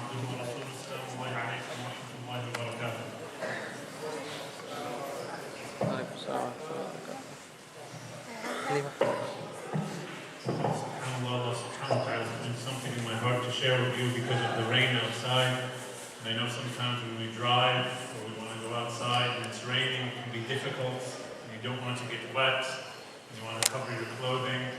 عبده ورسوله السلام الله عليكم ورحمة الله وبركاته. Allah subhanahu wa ta'ala has put something in my heart to share with you because of the rain outside. And I know sometimes when we drive or we want to go outside and it's raining, it can be difficult and you don't want to get wet and you want to cover your clothing.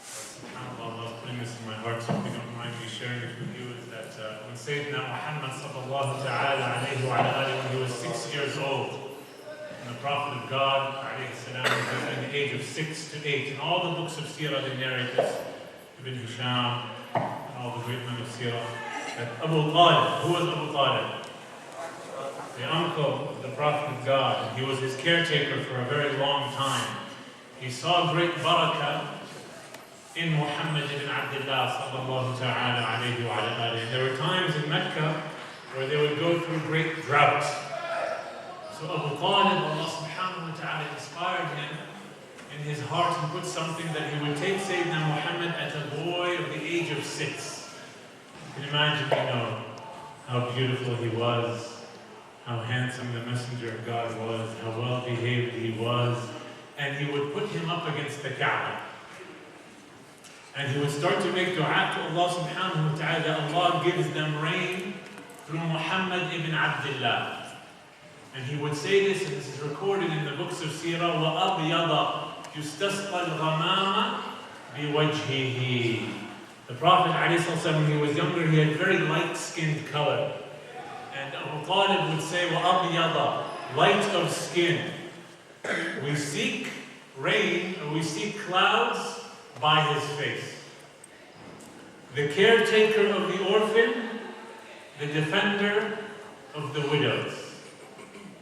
SubhanAllah, Allah's putting this in my heart, so if you don't mind me sharing it with you, is that when Sayyidina Muhammad sallallahu ta'ala alayhi wa alayhi, when he was 6 years old, and the Prophet of God alayhi salam was in the age of 6 to 8, in all the books of Seerah they narrate this, Ibn Hisham, and all the great men of Seerah, that Abu Talib, who was Abu Talib? The uncle of the Prophet of God, and he was his caretaker for a very long time. He saw great barakah in Muhammad ibn Abdullah sallallahu ta'ala alayhi wa alayhi. There were times in Mecca where they would go through great drought. So Abu Talib, Allah subhanahu wa ta'ala inspired him in his heart and put something that he would take Sayyidina Muhammad as a boy of the age of 6. You can imagine, how beautiful he was, how handsome the Messenger of God was, how well behaved he was, and he would put him up against the Kaaba. And he would start to make dua to Allah subhanahu wa ta'ala that Allah gives them rain through Muhammad ibn Abdullah. And he would say this, and this is recorded in the books of Seerah, وَأَبْيَضَ يُسْتَسْقَى الْغَمَامَ بِوَجْهِهِ. The Prophet ﷺ, when he was younger, he had very light-skinned color. And Abu Talib would say, وَأَبْيَضَ, light of skin. We seek rain, or we seek clouds by his face. The caretaker of the orphan, the defender of the widows.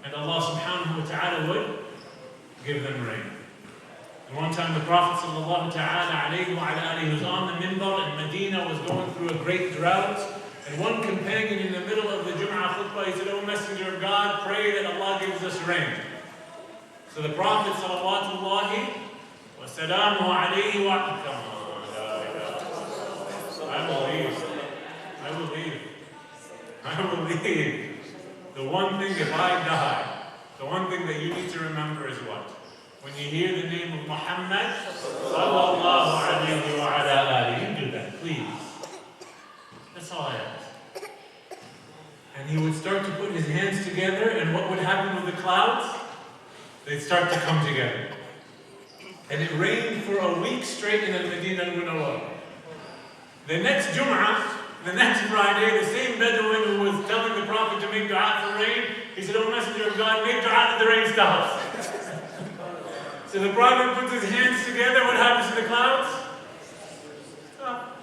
And Allah subhanahu wa ta'ala would give them rain. And one time the Prophet sallallahu ta'ala alayhi wa alayhi was on the minbar and Medina was going through a great drought. And one companion in the middle of the Jum'ah khutbah, he said, "O Messenger of God, pray that Allah gives us rain." So the Prophet sallallahu wasalamu alayhi wa I believe. The one thing, if I die, the one thing that you need to remember is what? When you hear the name of Muhammad, sallallahu alayhi wa ala alihi, you do that, please. That's all I ask. And he would start to put his hands together, and what would happen with the clouds? They'd start to come together. And it rained for a week straight in Al-Madinah al-Munawwara. The next Jum'ah, the next Friday, the same Bedouin who was telling the Prophet to make dua for rain, he said, "O Messenger of God, make dua that the rain stops." So the Prophet puts his hands together, what happens to the clouds? Stop.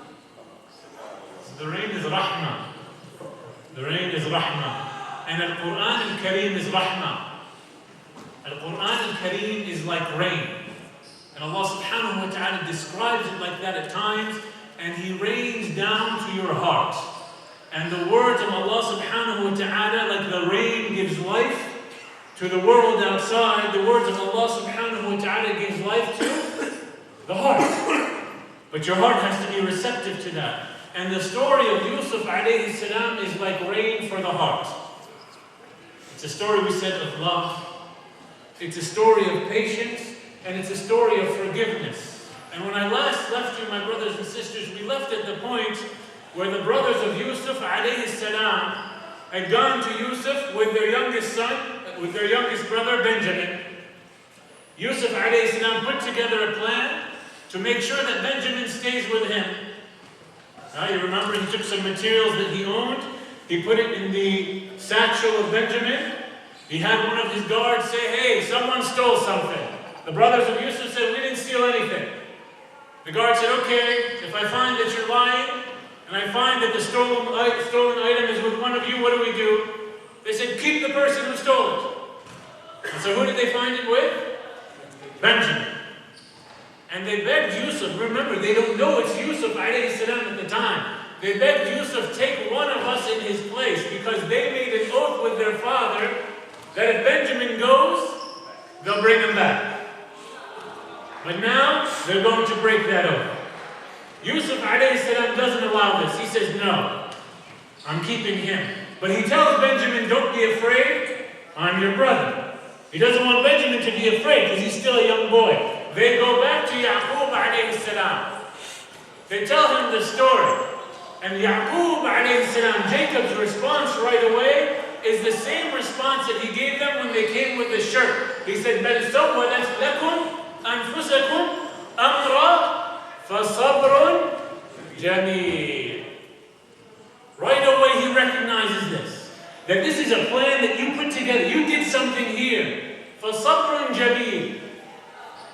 So the rain is rahmah. The rain is rahmah. And Al-Quran al-Kareem is rahmah. Al-Quran al-Kareem is like rain. And Allah subhanahu wa ta'ala describes it like that at times, and He rains down to your heart. And the words of Allah subhanahu wa ta'ala, like the rain gives life to the world outside, the words of Allah subhanahu wa ta'ala gives life to the heart. But your heart has to be receptive to that. And the story of Yusuf alayhi salam is like rain for the heart. It's a story, we said, of love. It's a story of patience. And it's a story of forgiveness. And when I last left you, my brothers and sisters, we left at the point where the brothers of Yusuf alayhi salam had gone to Yusuf with their youngest son, with their youngest brother Benjamin. Yusuf alayhi salam put together a plan to make sure that Benjamin stays with him. Now you remember he took some materials that he owned, he put it in the satchel of Benjamin. He had one of his guards say, "Hey, someone stole something." The brothers of Yusuf said, "We didn't steal anything." The guard said, "Okay, if I find that you're lying, and I find that the stolen item is with one of you, what do we do?" They said, "Keep the person who stole it." And so who did they find it with? Benjamin. And they begged Yusuf, remember, they don't know it's Yusuf alayhi salam at the time. They begged Yusuf, "Take one of us in his place," because they made an oath with their father that if Benjamin goes, they'll bring him back. But now, they're going to break that oath. Yusuf alayhi salam doesn't allow this. He says, "No. I'm keeping him. But he tells Benjamin, don't be afraid, I'm your brother. He doesn't want Benjamin to be afraid because he's still a young boy. They go back to Yaqub alayhi salam. They tell him the story. And Yaqub alayhi salam, Jacob's response right away is the same response that he gave them when they came with the shirt. He said, بَلْ سَوَّلَتْ لَكُمْ أَنفُسَكُمْ أَمْرًا فَصَبْرٌ جَمِيلٌ. Right away he recognizes this. That this is a plan that you put together. You did something here. فَصَبْرٌ جَمِيلٌ.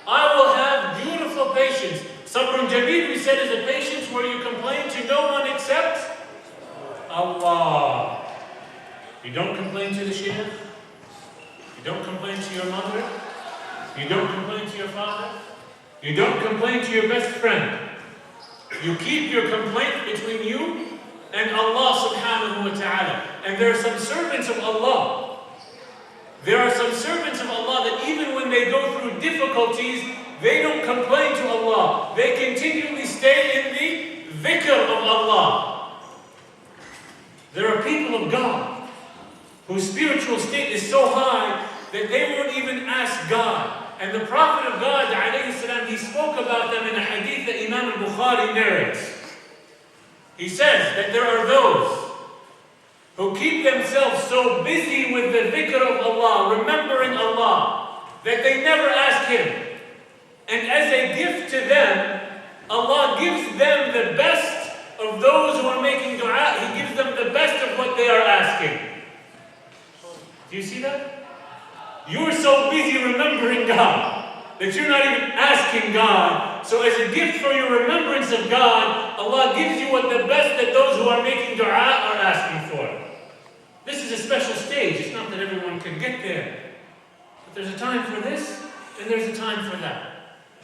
I will have beautiful patience. Sabrun Jameel, we said, is a patience where you complain to no one except Allah. You don't complain to the sheikh. You don't complain to your mother. You don't complain to your father. You don't complain to your best friend. You keep your complaint between you and Allah subhanahu wa ta'ala. And there are some servants of Allah. There are some servants of Allah that even when they go through difficulties, they don't complain to Allah. They continually stay in the dhikr of Allah. There are people of God whose spiritual state is so high that they won't even ask God. And the Prophet of God, alayhi salam, he spoke about them in a hadith that Imam al-Bukhari narrates. He says that there are those who keep themselves so busy with the dhikr of Allah, remembering Allah, that they never ask Him. And as a gift to them, Allah gives them the best of those who are making dua. He gives them the best of what they are asking. Do you see that? You're so busy remembering God that you're not even asking God. So as a gift for your remembrance of God, Allah gives you what the best that those who are making dua are asking for. This is a special stage. It's not that everyone can get there. But there's a time for this, and there's a time for that.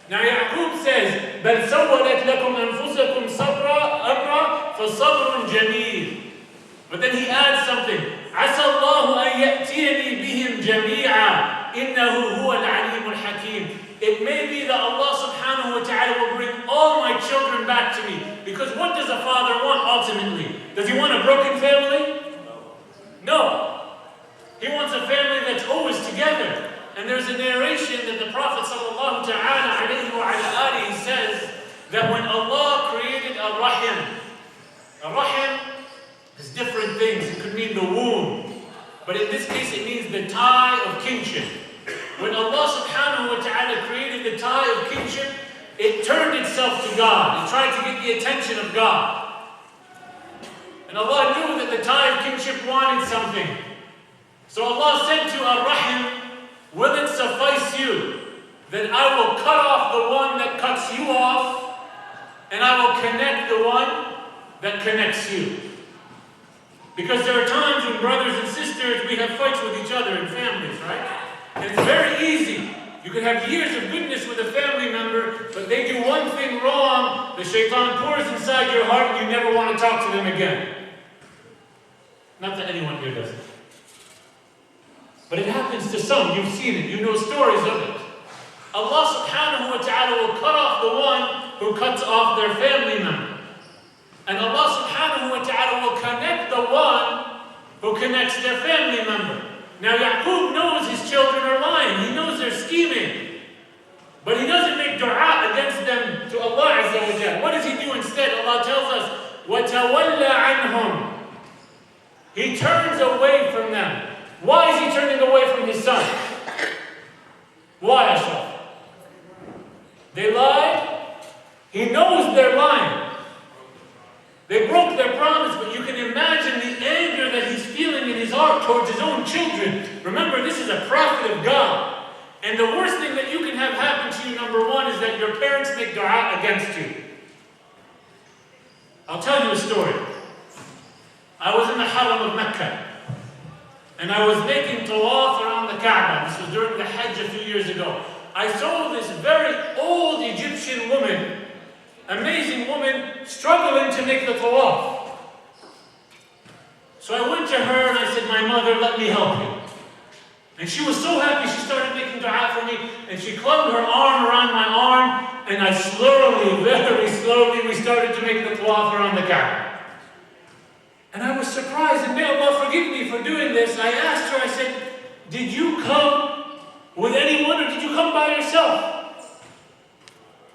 Now Yaqub says, بَلْ سَوَّلَتْ لَكُمْ أَنفُسَكُمْ أَمْرًا فَصَبْرٌ جَمِيلٌ. But then he adds something. عَسَى اللَّهُ أَن يَأْتِيَنِي بِهِمْ جَمِيعًا إِنَّهُ هُوَ الْعَلِيمُ الْحَكِيمُ. It may be that Allah subhanahu wa ta'ala will bring all my children back to me. Because what does a father want ultimately? Does he want a broken family? No. He wants a family that's always together. And there's a narration that the Prophet sallallahu ta'ala alayhi wa ala alihi says that when Allah created a rahim is different things. It could mean the womb. But in this case it means the tie of kinship. When Allah subhanahu wa ta'ala created the tie of kinship, it turned itself to God. It tried to get the attention of God. And Allah knew that the tie of kinship wanted something. So Allah said to Ar-Rahim, will it suffice you that I will cut off the one that cuts you off, and I will connect the one that connects you? Because there are times when brothers and sisters, we have fights with each other in families, right? And it's very easy. You could have years of goodness with a family member, but they do one thing wrong, the shaitan pours inside your heart, and you never want to talk to them again. Not that anyone here does it. But it happens to some. You've seen it. You know stories of it. Allah subhanahu wa ta'ala will cut off the one who cuts off their family member. And Allah subhanahu wa ta'ala will connect the one who connects their family member. Now Yaqub knows his children are lying. He knows they're scheming. But he doesn't make dua against them to Allah Azza wa Jalla. What does he do instead? Allah tells us, وَتَوَلَّى عَنْهُمْ. He turns away from them. Why is he turning away from his son? Why, Ashraf? They lied. He knows they're lying. They broke their promise, but you can imagine the anger that he's feeling in his heart towards his own children. Remember, this is a prophet of God. And the worst thing that you can have happen to you, number one, is that your parents make dua against you. I'll tell you a story. I was in the Haram of Mecca. And I was making tawaf around the Kaaba. This was during the Hajj a few years ago. I saw this very old Egyptian woman, amazing woman, struggling to make the tawaf. So I went to her and I said, my mother, let me help you. And she was so happy, she started making dua for me, and she clung her arm around my arm, and I slowly, very slowly, we started to make the tawaf around the Kaaba. And I was surprised, and may Allah forgive me for doing this. I asked her, I said, did you come with anyone or did you come by yourself?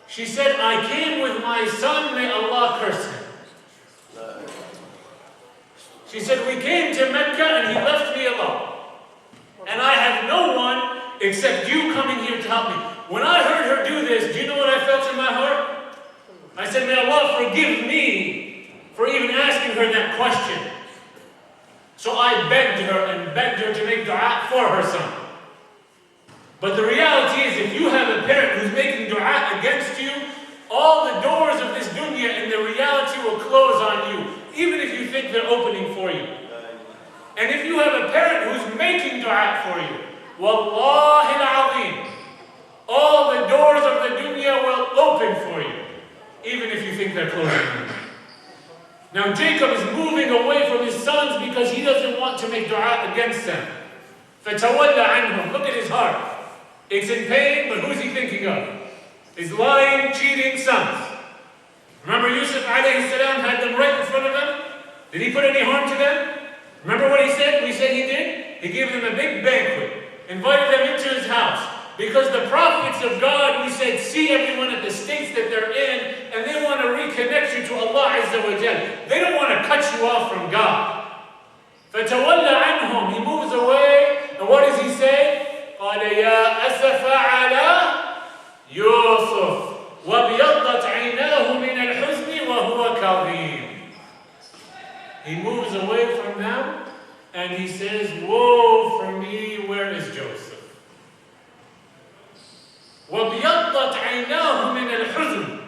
She said, I came with my son, may Allah curse him. She said, we came to Mecca and he left me alone. And I have no one except you coming here to help me. When I heard her do this, do you know what I felt in my heart? I said, may Allah forgive me for even asking her that question. So I begged her to make dua for her son. But the reality is, if you have a parent who's making dua against you, all the doors of this dunya and the reality will close on you, even if you think they're opening for you. And if you have a parent who's making dua for you, wallahi al-azim, all the doors of the dunya will open for you, even if you think they're closing on you. Now Jacob is moving away from his sons because he doesn't want to make dua against them. فَتَوَلَّ عَنْهُمْ. Look at his heart. It's in pain, but who's he thinking of? His lying, cheating sons. Remember Yusuf alayhi salam had them right in front of them? Did he put any harm to them? Remember what he said? We said he did? He gave them a big banquet, invited them into his house. Because the prophets of God, we said, see everyone at the states that they're in, and they want to reconnect you to Allah Azza wa Jal. They don't want to cut you off from God. فَتَوَلَّ عَنْهُمْ. He moves away, and what does he say? قَالَ يَا أَسَفَ عَلَى يُوسُف وَبْيَضَّتْ عَيْنَاهُ مِنَ الْحُزْنِ وَهُوَ كَظِيمٌ. He moves away from them, and he says, woe for me, where is Joseph? وَبْيَضَّتْ عَيْنَاهُ مِنَ الْحُزْنِ.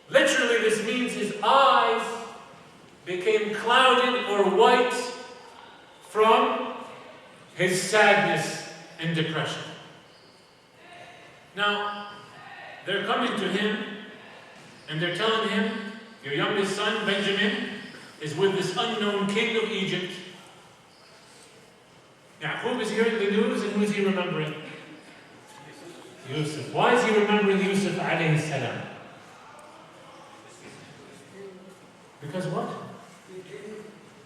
Literally, this means his eyes became clouded or white from his sadness and depression. Now, they're coming to him and they're telling him, your youngest son, Benjamin, is with this unknown king of Egypt. Yaqub is hearing the news, and who is he remembering? Yusuf. Why is he remembering Yusuf alayhi salam? Because what?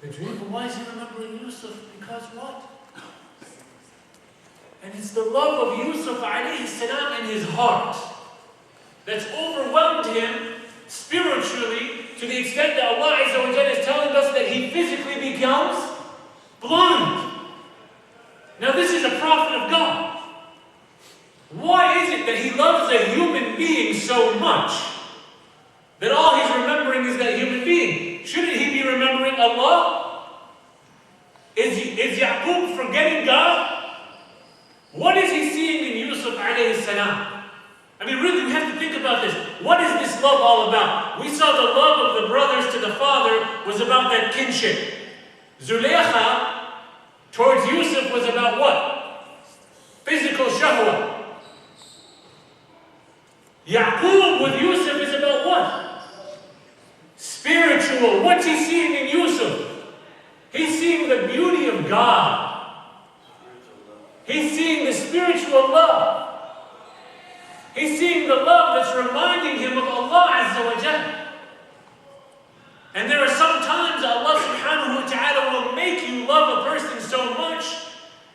The dream. But why is he remembering Yusuf? Because what? And it's the love of Yusuf alayhi salam in his heart that's overwhelmed him spiritually to the extent that Allah Azza wa Jalla is telling us that he physically becomes blind. Now this is a prophet of God. Why is it that he loves a human being so much that all he's remembering is that human being? Shouldn't he be remembering Allah? Is Yaqub forgetting God? What is he seeing in Yusuf alayhi salam? I mean, really, we have to think about this. What is this love all about? We saw the love of the brothers to the father was about that kinship. Zulaykha towards Yusuf was about what? Physical shahwa. Yaqub with Yusuf is about what? Spiritual. What's he seeing in Yusuf? He's seeing the beauty of God. He's seeing the spiritual love. He's seeing the love that's reminding him of Allah Azza wa Jalla. And there are some times Allah subhanahu wa ta'ala will make you love a person so much,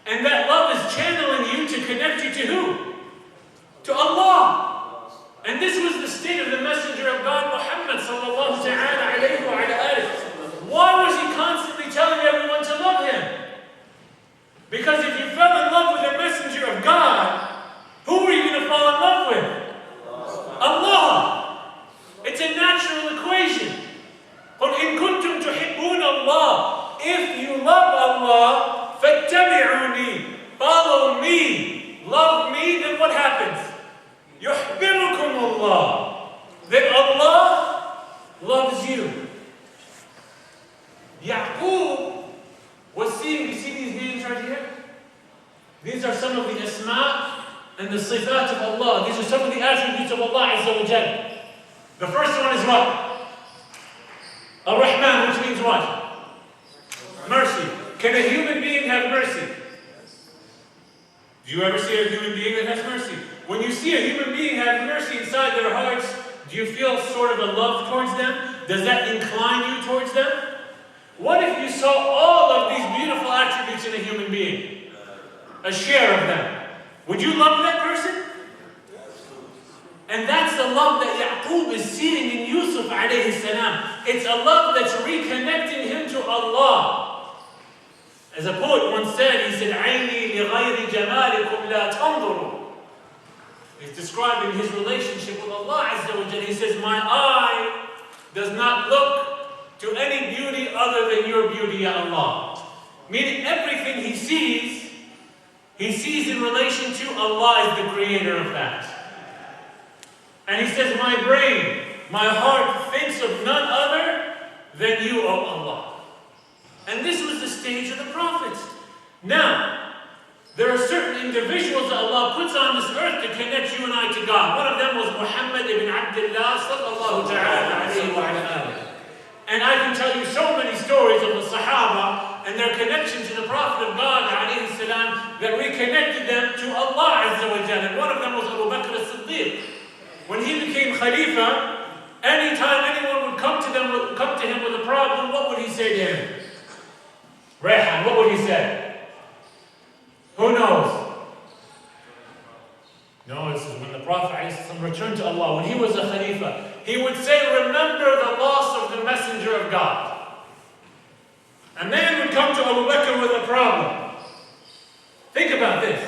and that love is channeling you to connect you to who? To Allah. And this was the state of the Messenger of God, Muhammad sallallahu ta'ala alayhi wa ala alihi. Why was he constantly telling everyone to love him? Because if you fell in love with the Messenger of God, who were you going to fall in love with? Allah. It's a natural equation. قُلْ إِن كُنْتُمْ تُحِبُّونَ اللَّهِ. If you love Allah, فَاتَّبِعُونِي. Follow me. Love me, then what happens? يُحْبِرُكُمُ اللَّهِ. Then Allah loves you. Yaqub was seeing, you see these names right here? These are some of the asma and the sifat of Allah. These are some of the attributes of Allah Azza wa Jalla. The first one is what? Ar-Rahman, which means what? Mercy. Can a human being have mercy? Do you ever see a human being that has mercy? When you see a human being have mercy inside their hearts, do you feel sort of a love towards them? Does that incline you towards them? What if you saw all of these beautiful attributes in a human being? A share of them. Would you love that person? And that's the love that Yaqub is seeing in Yusuf alayhi salam. It's a love that's reconnecting him to Allah. As a poet once said, he said, عَيْنِي لِغَيْرِ جَمَالِكُمْ لَا تَنْظُرُوا. He's describing his relationship with Allah Azza wa Jalla. He says, my eye does not look to any beauty other than your beauty, Ya Allah. Meaning everything he sees in relation to Allah is the creator of that. And he says, my brain, my heart thinks of none other than you, O Allah. And this was the stage of the prophets. Now, there are certain individuals that Allah puts on this earth to connect you and I to God. One of them was Muhammad ibn Abdullah sallallahu ta'ala alayhi wa alayhi. And I can tell you so many stories of the Sahaba and their connection to the Prophet of God alayhi salam that reconnected them to Allah Azza wa Jalla. And one of them was Abu Bakr as-Siddiq. When he became Khalifa, anytime anyone would come to him with a problem, what would he say to him? Rehan, what would he say? Who knows? No, this is when the Prophet ﷺ returned to Allah, when he was a Khalifa, he would say, remember the loss of the Messenger of God. A man would come to Abu Bakr with a problem. Think about this.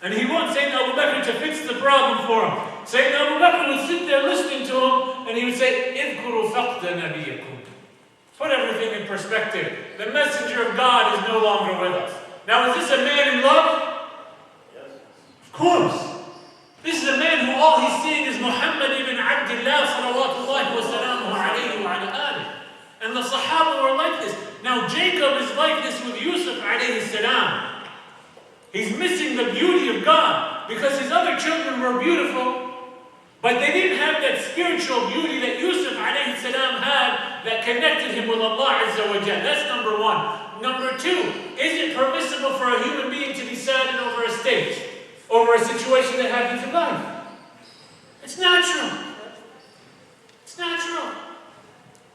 And he wants Sayyidina Abu Bakr to fix the problem for him. Sayyidina Abu Bakr would sit there listening to him, and he would say, اذكروا فقد نبيكم. Put everything in perspective. The Messenger of God is no longer with us. Now, is this a man in love? Yes. Of course. This is a man who all he's seeing is Muhammad ibn Abdullah salawatullahi wa salamuhu alayhi wa ala alihi. And the Sahaba were like this. Now, Jacob is like this with Yusuf alayhi salam. He's missing the beauty of God because his other children were beautiful, but they didn't have that spiritual beauty that Yusuf alayhi salam had that connected him with Allah Azza wa Jalla. That's number one. Number two, is it permissible for a human being to be saddened over a state, over a situation that happens in life? It's natural. It's natural.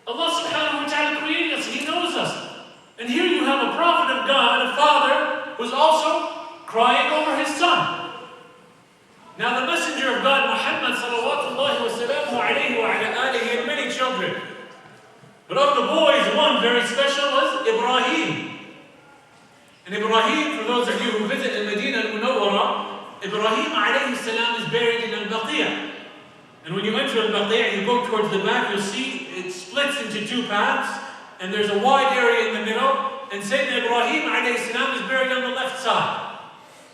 Allah subhanahu wa ta'ala created us. He knows us. And here you have a prophet of God, a father, who's also crying over his son. Now the messenger of God, Muhammad salawatullahi wa salamu alayhi wa ala alihi, had many children. But of the boys, one very special was Ibrahim. And Ibrahim, for those of you who visit in Medina al-Munawwara, Ibrahim alayhi salam is buried in al-Baqiyah. And when you enter al-Baqiyah, you go towards the back, you'll see it splits into two paths, and there's a wide area in the middle, and Sayyidina Ibrahim alayhi salam is buried on the left side.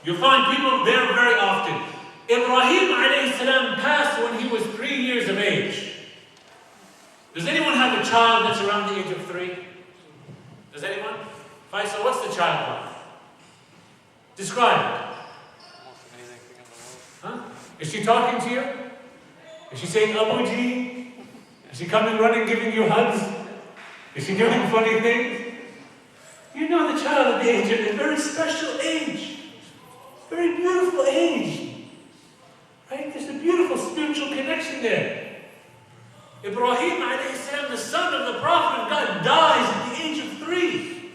You'll find people there very often. Ibrahim alayhi salam passed when he was 3 years of age. Does anyone have a child that's around the age of 3? Does anyone? Faisal, what's the child like? Describe it. Most amazing thing in the world. Huh? Is she talking to you? Is she saying Abuji? Is she coming running giving you hugs? Is she doing funny things? You know the child at the age of a very special age. Very beautiful age. Right? There's a beautiful spiritual connection there. Ibrahim alayhi salam, the son of the Prophet of God, dies at the age of 3.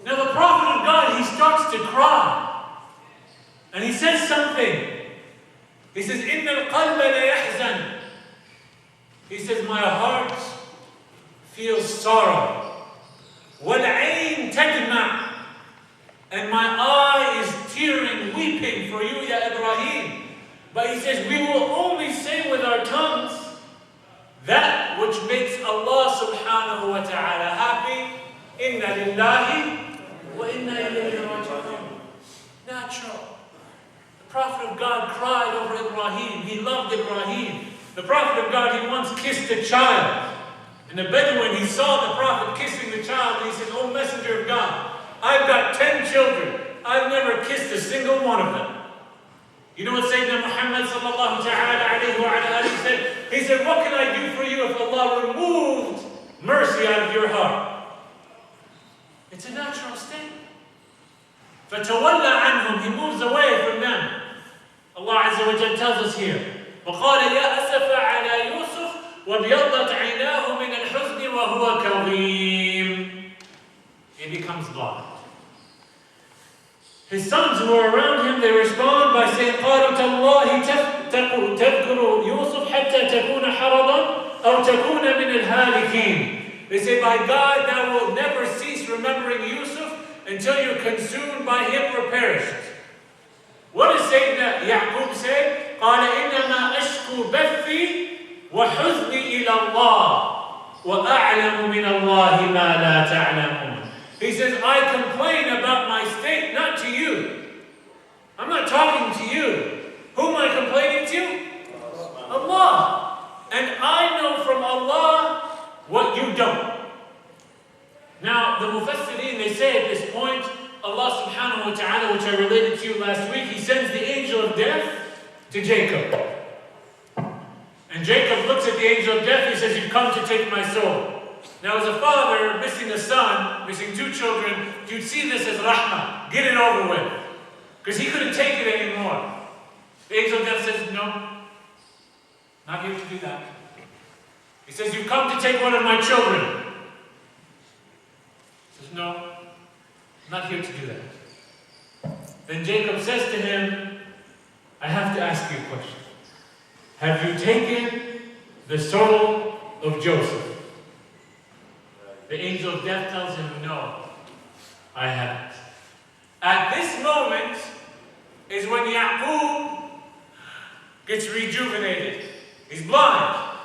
Now the Prophet of God, he starts to cry. And he says something. He says, إِنَّ الْقَلْبَ لَيَحْزَنُ. He says, my heart feels sorrow. وَالْعَيْنِ تَدْمَعُ. And my eye is tearing, weeping for you, Ya Ibrahim. But he says, we will only say with our tongues that which makes Allah subhanahu wa ta'ala happy. Inna lillahi wa inna ilayhi raji'un. Natural. The Prophet of God cried over Ibrahim. He loved Ibrahim. The Prophet of God, he once kissed a child. And the Bedouin, he saw the Prophet kissing the child, and he said, oh Messenger of God, I've got 10 children. I've never kissed a single one of them. You know what Sayyidina Muhammad sallallahu ta'ala alayhi wa alihi said? He said, what can I do for you if Allah removed mercy out of your heart? It's a natural state. فَتَوَلَّ عَنْهُمْ. He moves away from them. Allah Azza wa Jalla tells us here, وَقَالَ يَا أَسَفَ عَلَى يُوسُفَ وَابْيَضَّتْ عَيْنَاهُ مِنَ الْحُزْنِ وَهُوَ كَظِيمٌ. he becomes blind. His sons who are around him, they respond by saying, قالوا تالله تذكر يوسف حتى تكون حرضا أو تكون من الهالكين. They say, by God, thou wilt never cease remembering Yusuf until you're consumed by him or perished. What does Sayyidina Ya'qub say? قال إنما أشكو بثي وحزني إلى الله وأعلم من الله ما لا تعلمون. He says, I complain about my state, not to you. I'm not talking to you. Who am I complaining to? Allah. And I know from Allah what you don't. Now, the Mufassirin, they say at this point, Allah subhanahu wa ta'ala, which I related to you last week, He sends the angel of death to Jacob. And Jacob looks at the angel of death, he says, you've come to take my soul. Now, as a father missing a son, missing two children, you'd see this as rahmah. Get it over with. Because he couldn't take it anymore. The angel of death says, no, not here to do that. He says, you've come to take one of my children. He says, no, not here to do that. Then Jacob says to him, I have to ask you a question. Have you taken the soul of Joseph? The angel of death tells him, no, I haven't. At this moment is when Ya'qub gets rejuvenated. He's blind,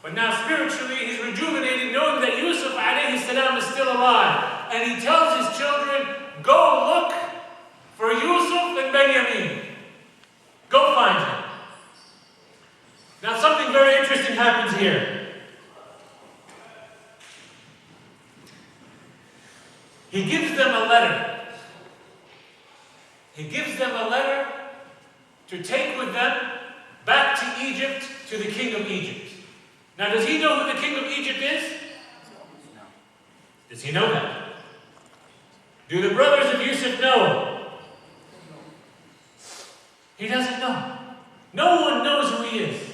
but now spiritually he's rejuvenated, knowing that Yusuf alayhi salam is still alive. And he tells his children, go look for Yusuf and Benjamin. Go find him. Now something very interesting happens here. He gives them a letter. He gives them a letter to take with them back to Egypt, to the king of Egypt. Now, does he know who the king of Egypt is? No. Does he know that? Do the brothers of Yusuf know? He doesn't know. No one knows who he is.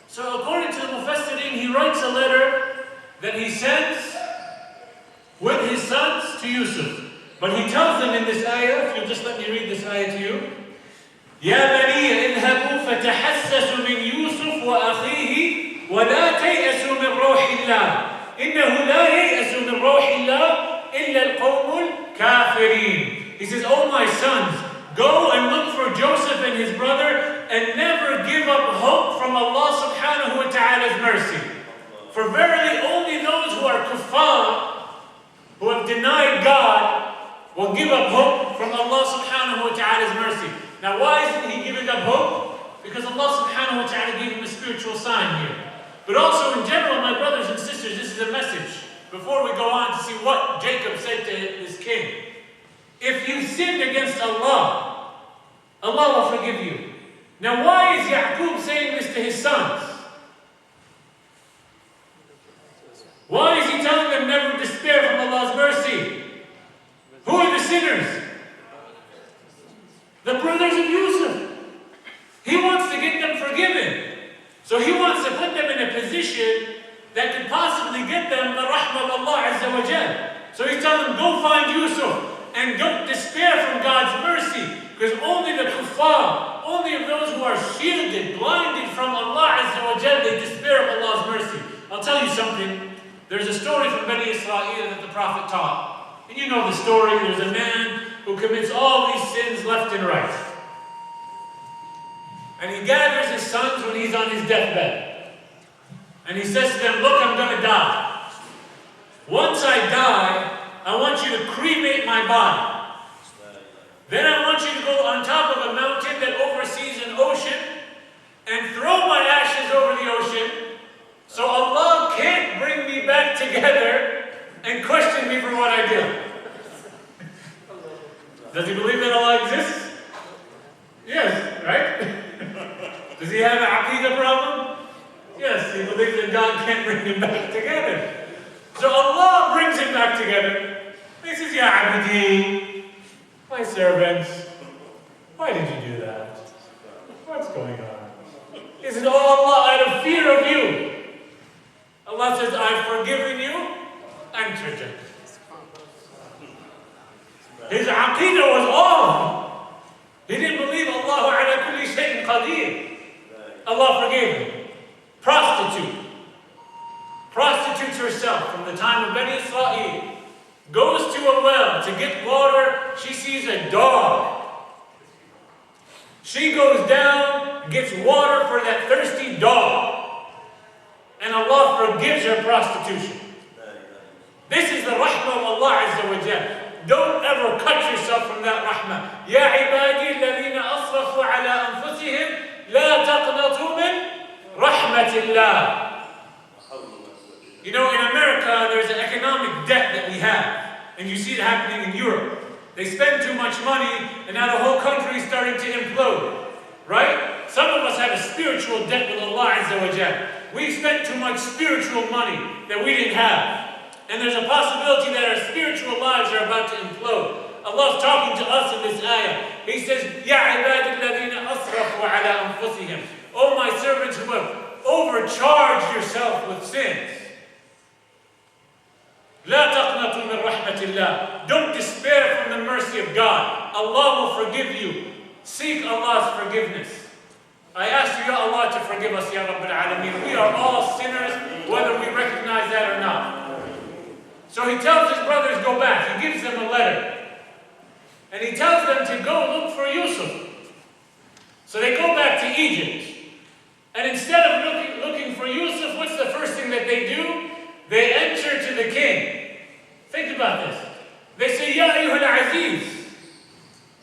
So according to the Mufassirin, he writes a letter that he sends with his sons to Yusuf. But he tells them in this ayah, if you'll just let me read this ayah to you. يا بني اذهبوا فتحسسوا من يوسف وأخيه ولا تيأسوا من روح الله إنه لا ييأس من روح الله إلا القوم الكافرين. He says, oh my sons, go and look for Joseph and his brother and never give up hope from Allah subhanahu wa ta'ala's mercy. For verily only those who are kuffar, who have denied God, will give up hope from Allah subhanahu wa ta'ala's mercy. Now why isn't he giving up hope? Because Allah subhanahu wa ta'ala gave him a spiritual sign here. But also in general, my brothers and sisters, this is a message. Before we go on to see what Jacob said to his king. If you sinned against Allah, Allah will forgive you. Now why is Ya'qub saying this to his sons? Why is he telling them never despair from Allah's mercy? Who are the sinners? The brothers of Yusuf. He wants to get them forgiven. So he wants to put them in a position that could possibly get them the rahmah of Allah Azza wa Jal. So he's telling them, go find Yusuf and don't despair from God's mercy. Because only the kuffar, only of those who are shielded, blinded from Allah Azza wa Jal, they despair of Allah's mercy. I'll tell you something. There's a story from Bani Israel that the Prophet taught. And you know the story. There's a man who commits all these sins left and right. And he gathers his sons when he's on his deathbed. And he says to them, look, I'm going to die. Once I die, I want you to cremate my body. Then I want you to go on top of a mountain that oversees an ocean and throw my ashes over the ocean so Allah can't bring me back together and question me for what I did. Does he believe that Allah exists? Yes, right? Does he have an aqeedah problem? Yes, he believes that God can't bring him back together. So Allah brings him back together. He says, Ya abdi, my servants, why did you do that? What's going on? He says, oh Allah, out of fear of you. Allah says, I've forgiven you and rejected. His aqidah was off. He didn't believe Allah ala kulli shay'in qadir. Allah forgave him. Prostitute. Prostitutes herself from the time of Bani Israel. Goes to a well to get water. She sees a dog. She goes down, gets water for that thirsty dog. And Allah forgives her prostitution. This is the rahmah of Allah Azza wa Jal. Don't ever cut yourself from that rahmah. Ya ibadi alladhina asrafu ala anfusihim la taqnatu min rahmatillah. You know, in America, there's an economic debt that we have. And you see it happening in Europe. They spend too much money, and now the whole country is starting to implode. Right? Some of us have a spiritual debt with Allah Azza wa Jal. We spent too much spiritual money that we didn't have. And there's a possibility that our spiritual lives are about to implode. Allah's talking to us in this ayah. He says, Ya ibadi alladhina asrafu ala anfusihim. Oh my servants who have overcharged yourself with sins. La taqnatu min rahmatillah. Don't despair from the mercy of God. Allah will forgive you. Seek Allah's forgiveness. I ask you, Ya Allah, to forgive us, Ya Rabbil Alameen. We are all sinners, whether we recognize that or not. So he tells his brothers, go back. He gives them a letter. And he tells them to go look for Yusuf. So they go back to Egypt. And instead of looking for Yusuf, what's the first thing that they do? They enter to the king. Think about this. They say, Ya ayyuhal aziz.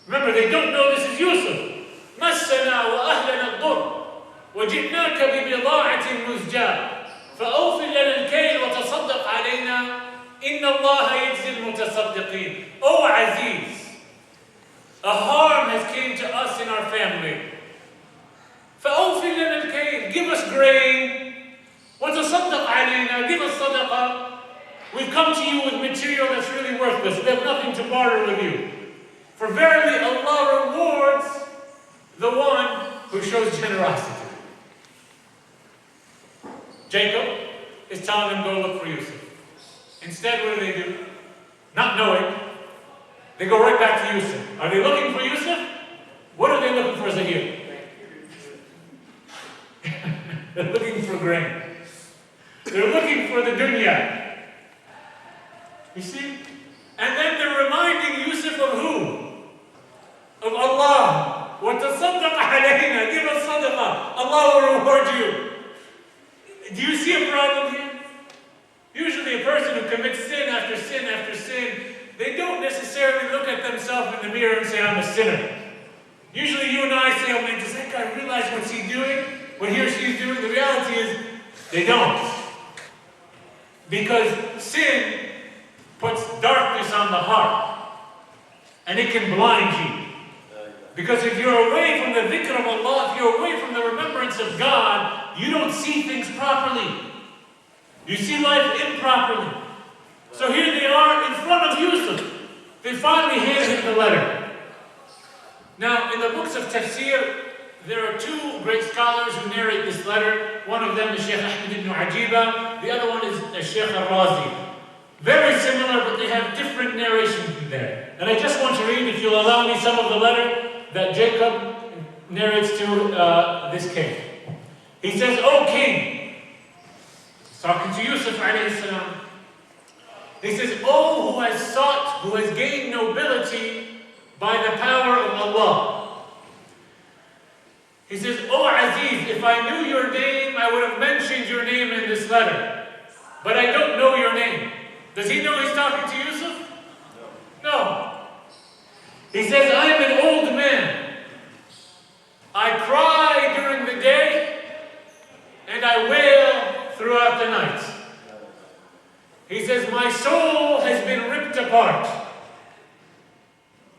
Remember, they don't know this is Yusuf. مسنا وأهلنا الضر وجئناك ببضاعة مزجاة فأوفِ لنا الكيل وتصدق علينا إن الله يجزي المتصدقين. Oh Aziz, a harm has came to us in our family. فأوفِ لنا الكيل. Give us grain. وتصدق علينا. Give us sadaqah. We've come to you with material that's really worthless. We have nothing to barter with you. For verily Allah rewards the one who shows generosity. Jacob is telling them, go look for Yusuf. Instead, what do? Not knowing, they go right back to Yusuf. Are they looking for Yusuf? What are they looking for, Zahir? They're looking for grain. They're looking for the dunya. You see? And then they're reminding Yusuf of who? Of Allah. وَتَصَدَّقَ عَلَيْنَا. Give us sadaqah. Allah will reward you. Do you see a problem here? Usually a person who commits sin after sin after sin, they don't necessarily look at themselves in the mirror and say, I'm a sinner. Usually you and I say, oh man, does that guy realize what's he doing? What he or she is doing? The reality is, they don't. Because sin puts darkness on the heart. And it can blind you. Because if you're away from the dhikr of Allah, if you're away from the remembrance of God, you don't see things properly. You see life improperly. So here they are in front of Yusuf. They finally hand him the letter. Now, in the books of Tafsir, there are two great scholars who narrate this letter. One of them is Shaykh Ahmed ibn Ajiba. The other one is Shaykh al-Razi. Very similar, but they have different narrations in there. And I just want to read, if you'll allow me, some of the letter that Jacob narrates to this king. He says, O king, he's talking to Yusuf alayhi salam. He says, O who has sought, who has gained nobility by the power of Allah. He says, O Aziz, if I knew your name, I would have mentioned your name in this letter. But I don't know your name. Does he know he's talking to Yusuf? No. He says, I am an old man. I cry during the day, and I wail throughout the night. He says, my soul has been ripped apart.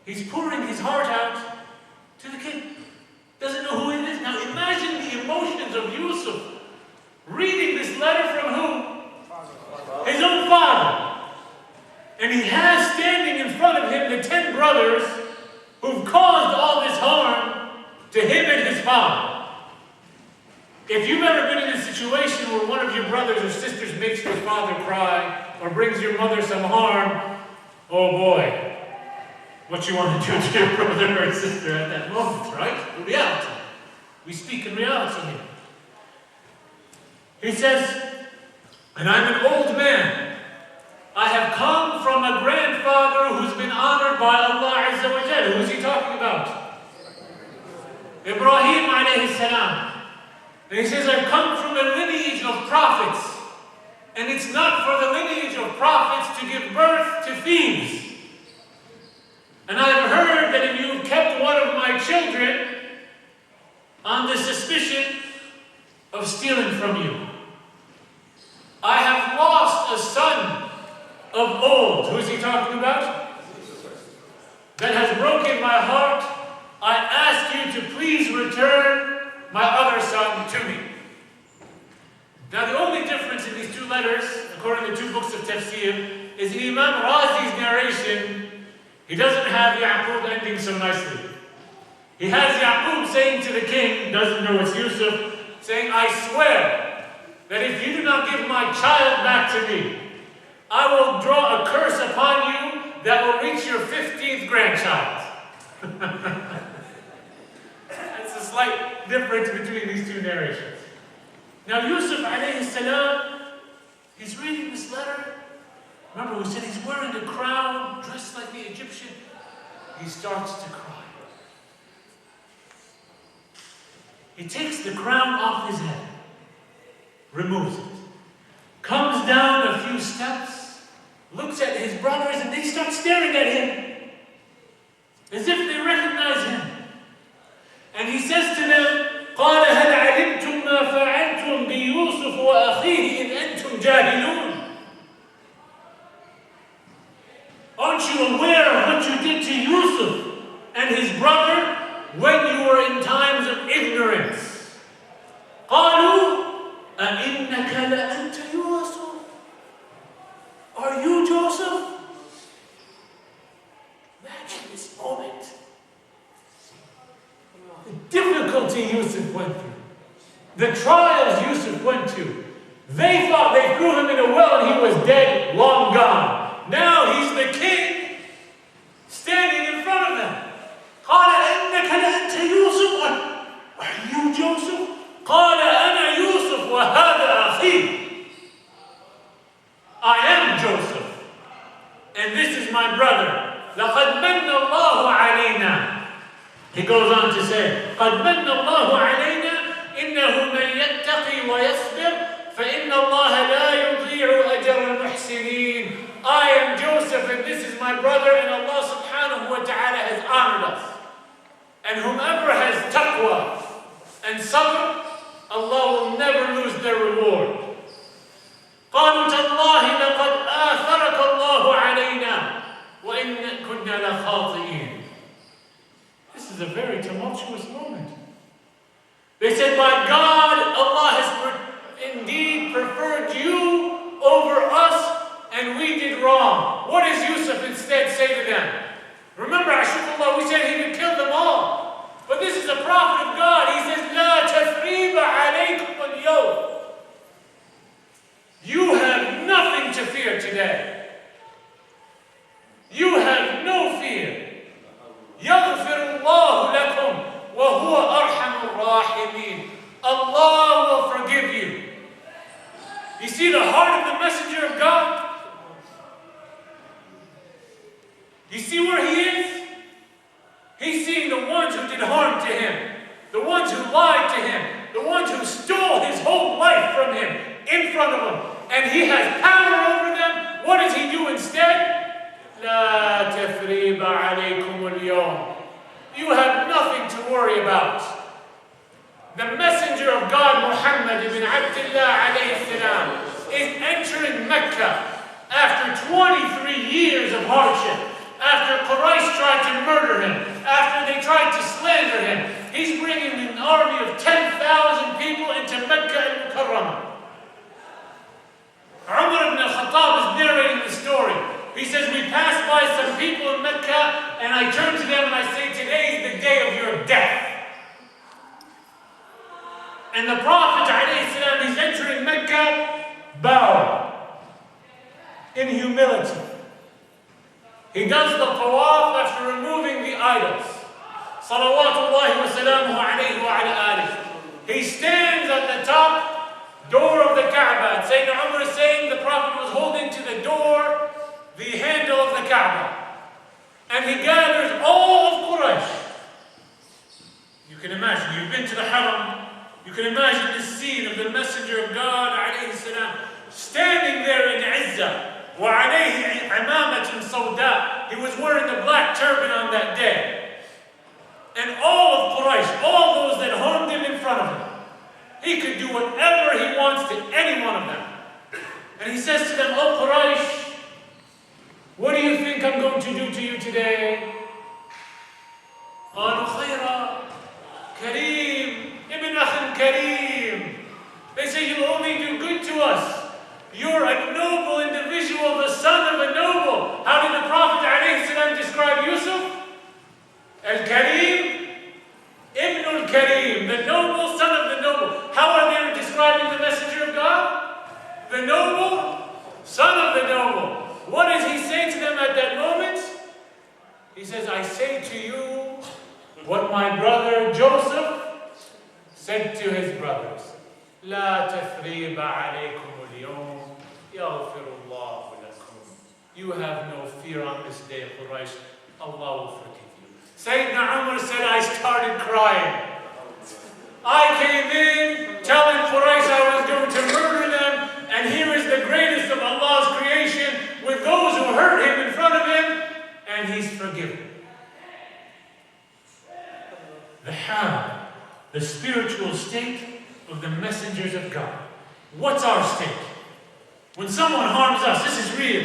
He's pouring his heart out to the king. Doesn't know who it is. Now imagine the emotions of Yusuf reading this letter from who? His own father. And he has standing in front of him the 10 brothers who've caused all this harm to him and his father. If you've ever been in a situation where one of your brothers or sisters makes your father cry or brings your mother some harm, oh boy. what you want to do to your brother or sister at that moment, right? The reality. We speak in reality here. He says, and I'm an old man. I have come from a grandfather who's been honored by Allah Azza wa Jalla. Who's he talking about? Ibrahim alayhi salam. And he says, I've come from a lineage of prophets. And it's not for the lineage of prophets to give birth to thieves. And I've heard that if you've kept one of my children on the suspicion of stealing from you. I have lost a son of old. Who is he talking about? That has broken my heart. I ask you to please return my other son to me. Now the only difference in these two letters, according to the two books of Tafsir, is in Imam Razi's narration, he doesn't have Yaqub ending so nicely. He has Yaqub saying to the king, doesn't know it's Yusuf, saying, I swear that if you do not give my child back to me, I will draw a curse upon you that will reach your 15th grandchild. That's a slight difference between these two narrations. Now Yusuf alayhi salam, he's reading this letter. Remember we said he's wearing a crown, dressed like the Egyptian. He starts to cry. He takes the crown off his head, removes it, comes down a few steps, looks at his brothers, and they start staring at him as if they recognize him. And he says to them, قال هل علمتم ما فعلتم بيوسف وأخيه إن أنتم جاهلون? Aren't you aware of what you did to Yusuf and his brother when you were in times of ignorance? قالوا أئنك لأنت يوسف? Are you Joseph? Imagine this moment. The difficulty Yusuf went through. The trials Yusuf went to. They thought they threw him in a well and he was dead, long gone. Now he's the king, standing in front of them. قال إنك لأنت يوسف? Are you Joseph? قال أنا يوسف وهذا أخي. I am Joseph, and this is my brother. لقد من الله علينا. He goes on to say, قد من الله علينا إنه من يتقي ويصبر فإن الله لا يضيع أجر المحسنين. I am Joseph and this is my brother, and Allah subhanahu wa ta'ala has honored us. And whomever has taqwa and sabr, Allah will never lose their reward. قالوا تالله لقد آثرك الله علينا وإن كنا لخاطئين. This is a very tumultuous moment. They said, by God, Allah has indeed preferred you over us, and we did wrong. What does Yusuf instead say to them? Remember, Ashukullah, we said he would kill them all. But this is a prophet of God. He says, لا تثريب عليكم اليوم. You have nothing to fear today. You have no fear. يغفر الله لكم وهو أرحم الراحمين. Allah will forgive you. You see the heart of the messenger of God? You see where he is? He's seeing the ones who did harm to him, the ones who lied to him, the ones who stole his whole life from him in front of him. And he has power over them. What does he do instead? لا تثريب عليكم اليوم. You have nothing to worry about. The messenger of God, Muhammad ibn Abdullah alayhi salam, is entering Mecca after 23 years of hardship. After Quraysh tried to murder him, after they tried to slander him, he's bringing an army of 10,000 people into Mecca al-Mukarramah. Umar ibn al-Khattab is narrating the story. He says, we passed by some people in Mecca, and I turn to them and I say, today is the day of your death. And the Prophet ﷺ, he's entering Mecca, bowed, in humility. He does the tawaf after removing the idols. Salawatullahi wa salamuhu alayhi wa ala alihi. He stands at the top door of the Kaaba. Sayyidina Umar is saying the Prophet was holding to the door the handle of the Kaaba. And he gathers all of Quraysh. You can imagine, you've been to the Haram. You can imagine the scene of the Messenger of God alayhi salam standing there in Izzah. وَعَلَيْهِ عِمَامَةٌ سَوْدَاء. He was wearing a black turban on that day. And all of Quraysh, all those that harmed him in front of him, he could do whatever he wants to any one of them. And he says to them, "Oh Quraysh, what do you think I'm going to do to you today?" قالوا خيرا كريم ابن أخ كريم. They say, "You'll only do good to us. You're a noble individual, the son of a noble." How did the Prophet ﷺ describe Yusuf? Al-Karim, Ibn al-Karim, the noble son of the noble. How are they describing the Messenger of God? The noble son of the noble. What does he say to them at that moment? He says, "I say to you what my brother Joseph said to his brothers. لا تثريب عليكم اليوم يغفر الله لكم." You have no fear on this day, Quraysh. Allah will forgive you. Sayyidina Umar said, "I started crying. I came in telling Quraysh I was going to murder them, and here is the greatest of Allah's creation with those who hurt him in front of him, and he's forgiven." The hal, the spiritual state of the messengers of God. What's our state? When someone harms us, this is real.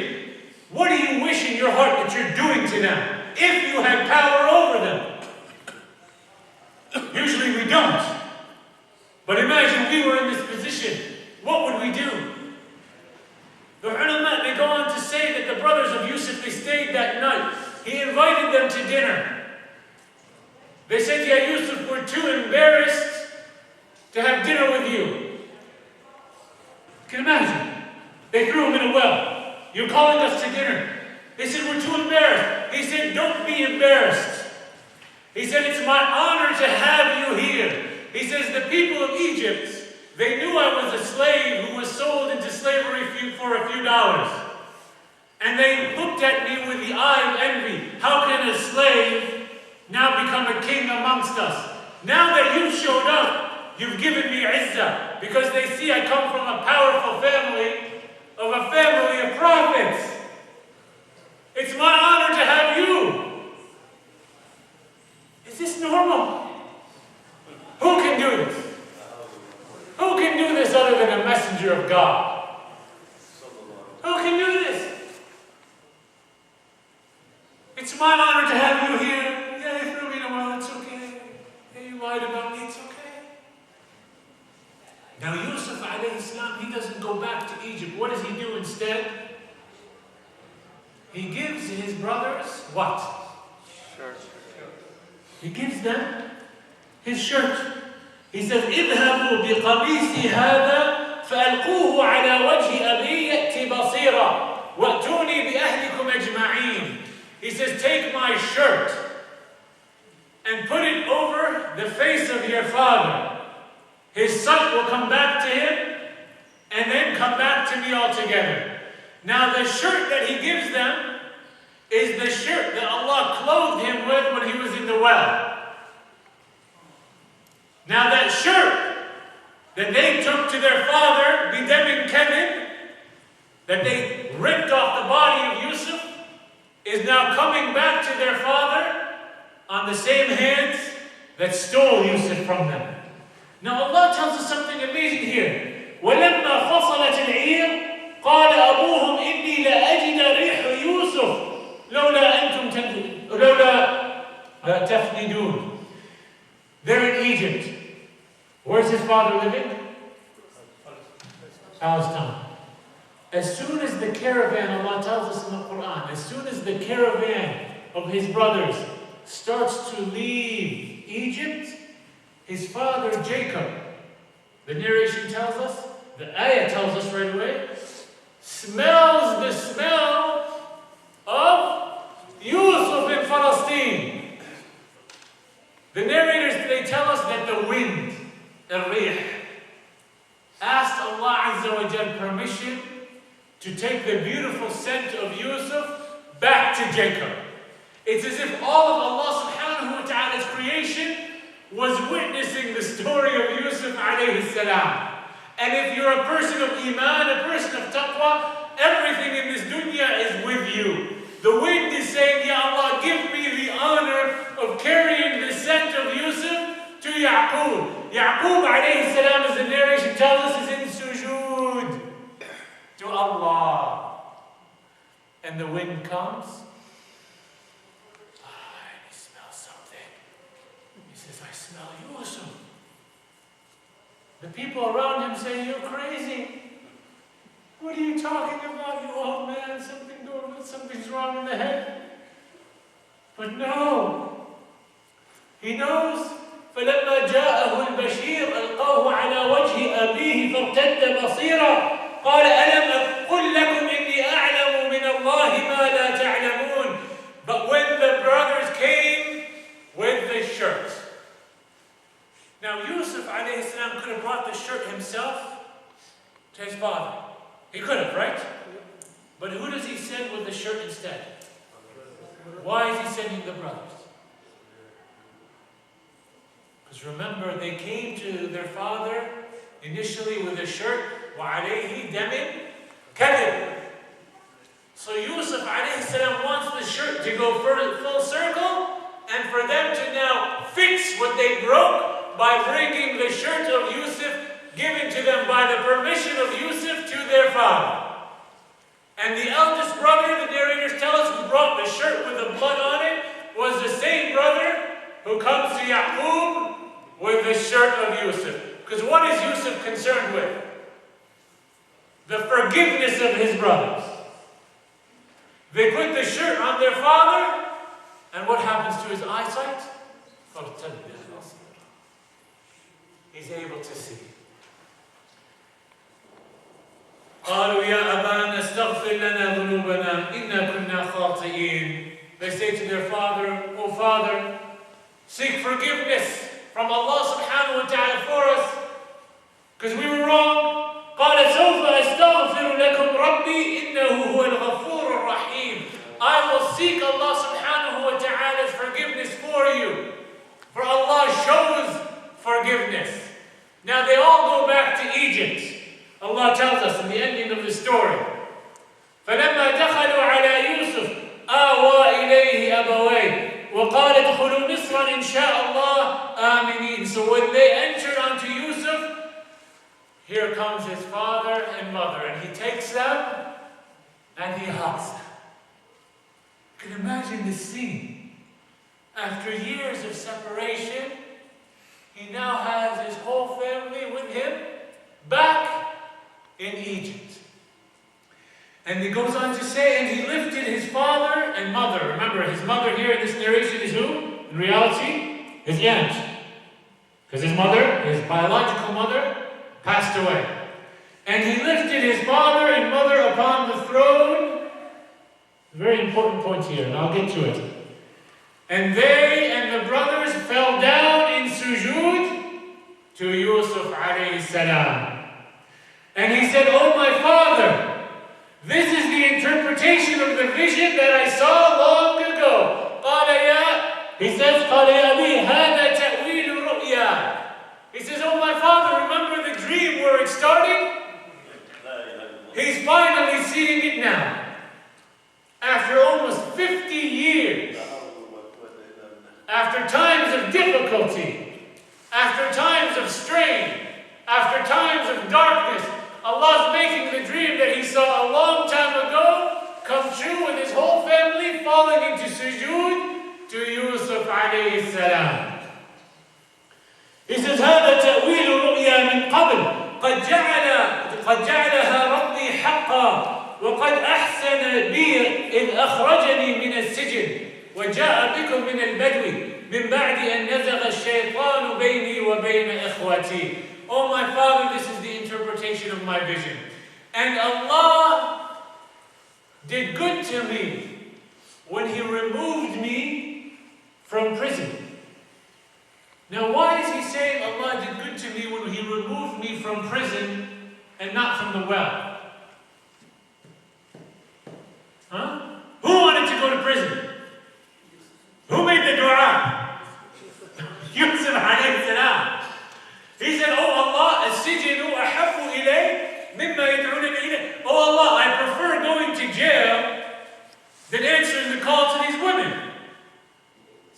What do you wish in your heart that you're doing to them if you had power over them? Usually we don't. But imagine we were in this position. What would we do? The ulama, they go on to say that the brothers of Yusuf, they stayed that night. He invited them to dinner. They said, "Yeah, Yusuf, we're too embarrassed to have dinner with you." You can imagine. They threw him in a well. "You're calling us to dinner." They said, "We're too embarrassed." He said, "Don't be embarrassed." He said, "It's my honor to have you here." He says, "The people of Egypt, they knew I was a slave who was sold into slavery for a few dollars. And they looked at me with the eye of envy. How can a slave now become a king amongst us? Now that you've showed up, you've given me izzah, because they see I come from a powerful family, of a family of prophets. It's my honor to have you." Is this normal? Who can do this? Who can do this other than a messenger of God? Who can do this? "It's my honor to have you here." "Yeah, you threw me in a well, it's okay. Hey, you lied about me, it's okay." Now Yusuf alayhi salam, he doesn't go back to Egypt. What does he do instead? He gives his brothers what? Shirt. He gives them his shirt. He says, "اذهبوا بقميصي هذا فألقوه على وجه أبي يأتي بصيرا وأتوني بأهلكم أجمعين." He says, "Take my shirt and put it over the face of your father. His sight will come back to him and then come back to me altogether." Now the shirt that he gives them is the shirt that Allah clothed him with when he was in the well. Now that shirt that they took to their father, Bidem Kevin, that they ripped off the body of Yusuf, is now coming back to their father on the same hands that stole Yusuf from them. Now Allah tells us something amazing here. وَلَمَّا فَصَلَتِ الْعِيرُ قَالَ أَبُوهُمْ إِنِّي لَأَجِدَ رِيحَ يُوسُفَ لَوْلَا أَنْتُمْ تَفْقِدُونَ. They're in Egypt. Where's his father living? Palestine. As soon as the caravan, Allah tells us in the Quran, as soon as the caravan of his brothers starts to leave Egypt, his father Jacob, the narration tells us, the ayah tells us right away, smells the smell of to take the beautiful scent of Yusuf back to Jacob. It's as if all of Allah subhanahu wa ta'ala's creation was witnessing the story of Yusuf alayhi salam. And if you're a person of iman, a person of taqwa, everything in this dunya is with you. The wind is saying, Ya Allah, give me the honor of carrying the scent of Yusuf to Yaqub. Yaqub alayhi salam, as the narration tells us, is in sujood to Allah. And the wind comes. And he smells something. He says, I smell Yusuf. The people around him say, you're crazy. What are you talking about, you old man? Something's wrong in the head. But no. He knows. فلما جاءه البشير ألقوه على وجه أبيه فارتد بصيرا قال ألم أقل لكم إني أعلم من الله ما لا تعلمون. But when the brothers came with the shirt. Now Yusuf alayhi salam could have brought the shirt himself to his father. He could have, right? But who does he send with the shirt instead? Why is he sending the brothers? Because remember, they came to their father initially with a shirt, وَعَلَيْهِ دَمٍ كَذِبٍ. So Yusuf alayhi salam wants the shirt to go full circle, and for them to now fix what they broke by bringing the shirt of Yusuf given to them by the permission of Yusuf to their father. And the eldest brother, the narrators tell us, who brought the shirt with the blood on it, was the same brother who comes to Yaqub with the shirt of Yusuf. Because what is Yusuf concerned with? The forgiveness of his brothers. They put the shirt on their father, and what happens to his eyesight? He's able to see. قالوا يا أبانا استغفر لنا ذنوبنا إنا كنا خاطئين. They say to their father, "O Father, seek forgiveness from Allah subhanahu wa ta'ala for us, because we were wrong." قال سوف أستغفر لكم ربي إنه هو الغفور الرحيم. I will seek Allah subhanahu wa ta'ala's forgiveness for you, for Allah shows forgiveness. Now they all go back to Egypt. Allah tells us in the ending of the story, فَلَمَّا دَخَلُوا عَلَى يُوسُفَ آوَى إِلَيْهِ أَبَوَيْهِ وَقَالَ ادْخُلُوا مِصْرًا إِنْ شَاءَ اللَّهُ آمِنِينَ. So when they entered onto Yusuf, here comes his father and mother, and he takes them and he hugs them. You can imagine the scene. After years of separation, he now has his whole family with him back in Egypt. And he goes on to say, and he lifted his father and mother. Remember, his mother here in this narration is who? In reality, his aunt. Because his mother, his biological mother, passed away. And he lifted his father and mother upon the throne. Very important point here, and I'll get to it. And they and the brothers fell down in sujood to Yusuf alayhi salam. And he said, "Oh my father, this is the interpretation of the vision that I saw long ago." He says, قال يا أبي هذا تأويل رؤيا. He says, "Oh my father, remember the dream where it started?" He's finally seeing it now. After almost 50 years. After times of difficulty. After times of strain. After times of darkness. Allah's making the dream that he saw a long time ago come true with his whole family falling into sujood to Yusuf alayhi salam. He says, هذا تأويل رؤيا من قبل قد جعلها ربي حقا وقد أحسن بي إذ أخرجني من السجن وجاء بكم من البدو من بعد أن نزغ الشيطان بيني وبين إخوتي. Oh my father, this is the interpretation of my vision. And Allah did good to me when He removed me from prison. Now why is He saying Allah did good to me when He removed me from prison and not from the well?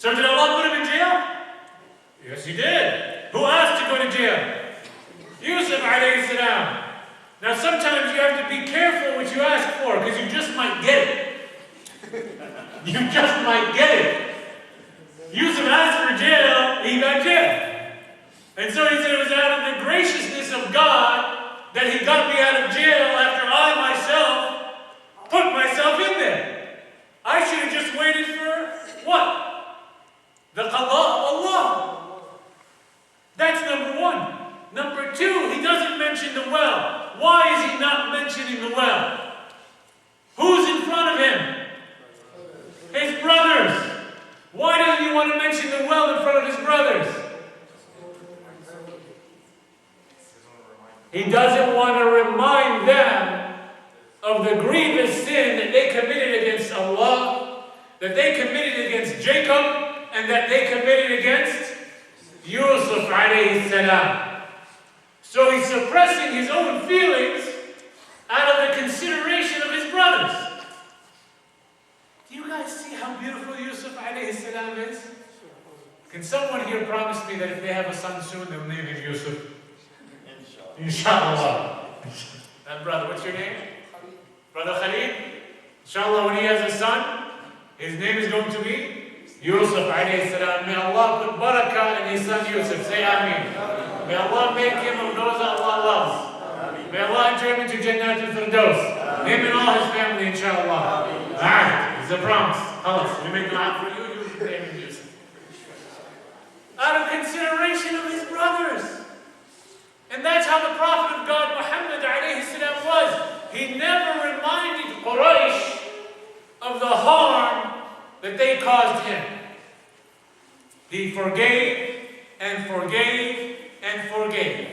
So did Allah put him in jail? Yes, He did. Who asked to go to jail? Yusuf alayhi salam. Now sometimes you have to be careful what you ask for, because you just might get it. You just might get it. Yusuf asked for jail, he got jail. And so he said it was out of the graciousness of God that He got me out of jail after I myself put myself in there. I should have just waited for what? The qada of Allah. That's number one. Number two, he doesn't mention the well. Why is he not mentioning the well? Who's in front of him? His brothers. Why doesn't he want to mention the well in front of his brothers? He doesn't want to remind them of the grievous sin that they committed against Allah, that they committed against Jacob, and that they committed against Yusuf alayhi salam. So he's suppressing his own feelings out of the consideration of his brothers. Do you guys see how beautiful Yusuf alayhi salam is? Can someone here promise me that if they have a son soon, they'll name him Yusuf? Inshallah. That brother, what's your name? Brother Khalid? Inshallah, when he has a son, his name is going to be Yusuf alayhi salam. May Allah put barakah in his son Yusuf. Say Ameen. May Allah make him of those that Allah loves. May Allah enter him into Jannat al-Firdaus. Him and all his family, inshallah. Alright, it's a promise. Khalas, we make dua for you, you name him Yusuf. Out of consideration of his brothers. And that's how the Prophet of God, Muhammad alayhi salam, was. He never reminded Quraysh of the harm that they caused him. He forgave and forgave and forgave.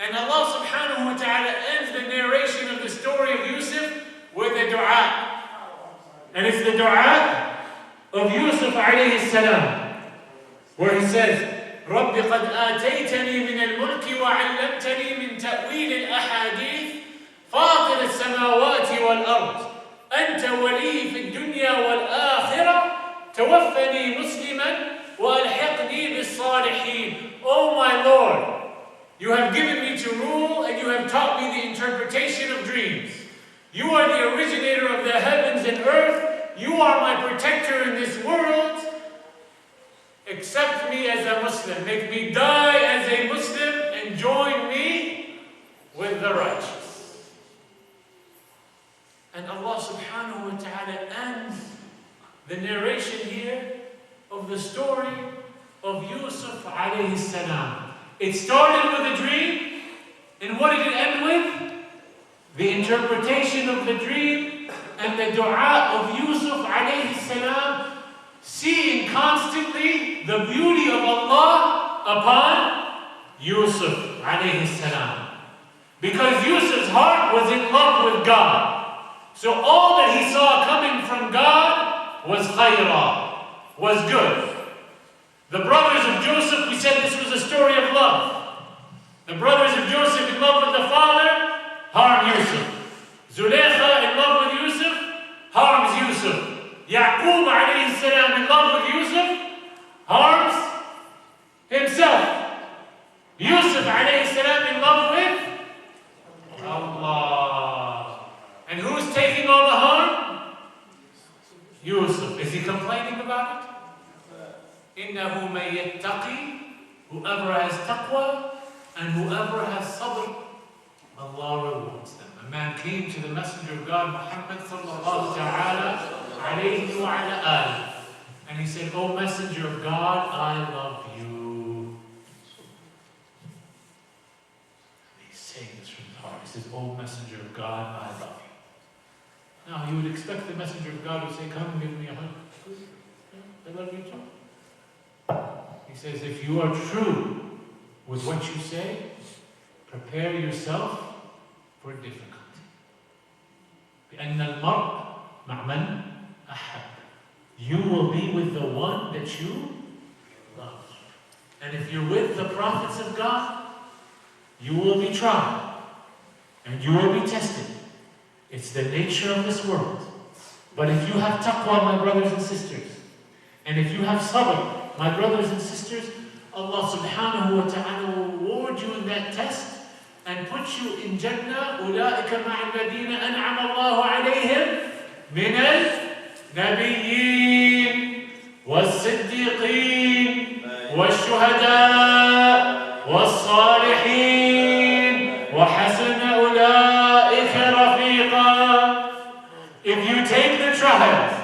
And Allah subhanahu wa ta'ala ends the narration of the story of Yusuf with a dua. And it's the dua of Yusuf alayhi salam, where he says, رب قد آتيتني من الملك وعلمتني من تأويل الأحاديث فاطر السماوات والأرض أنت ولي في الدنيا والآخرة توفني مسلما وألحقني بالصالحين. Oh my Lord, you have given me to rule and you have taught me the interpretation of dreams. You are the originator of the heavens and earth. You are my protector in this world. Accept me as a Muslim. Make me die as a Muslim and join me with the righteous. And Allah subhanahu wa ta'ala ends the narration here of the story of Yusuf alayhi salam. It started with a dream, and what did it end with? The interpretation of the dream and the dua of Yusuf alayhi salam, seeing constantly the beauty of Allah upon Yusuf alayhi salam. Because Yusuf's heart was in love with God. So all that he saw coming from God was khayrah, was good. The brothers of Joseph, we said this was a story of love. The brothers of Joseph in love with the father, harm Yusuf. Zulaykha in love with Yusuf, harms Yusuf. Yaqub alayhi salam in love with Yusuf, harms himself. Yusuf alayhi salam in love with Allah. And who's taking all the harm? Yusuf. Is he complaining about it? إِنَّهُ مَن يَتَّقِي, whoever has taqwa and whoever has sabr, Allah rewards them. A man came to the Messenger of God, Muhammad sallallahu ta'ala alayhi wa ala alihi, and he said, "O Messenger of God, I love you." He's saying this from his heart. He says, "O Messenger of God, I love you." Now, you would expect the Messenger of God to say, "Come and give me a hug." I love you too. He says, if you are true with what you say, prepare yourself for difficulty. بأن المرء مع من أحب. You will be with the one that you love. And if you're with the prophets of God, you will be tried and you will be tested. It's the nature of this world. But if you have taqwa, my brothers and sisters, And if you have sabr, my brothers and sisters, Allah subhanahu wa ta'ala will reward you in that test and put you in Jannah. أُولَٰئِكَ مَعَ الَّذِينَ أَنْعَمَ اللَّهُ عَلَيْهِمْ مِنَ النَّبِيِّينَ وَالصِّدِّيقِينَ وَالشُّهَدَاءِ وَالصَّالِحِينَ وَحَسُنَ أُولَٰئِكَ رَفِيقًا. If you take the trials,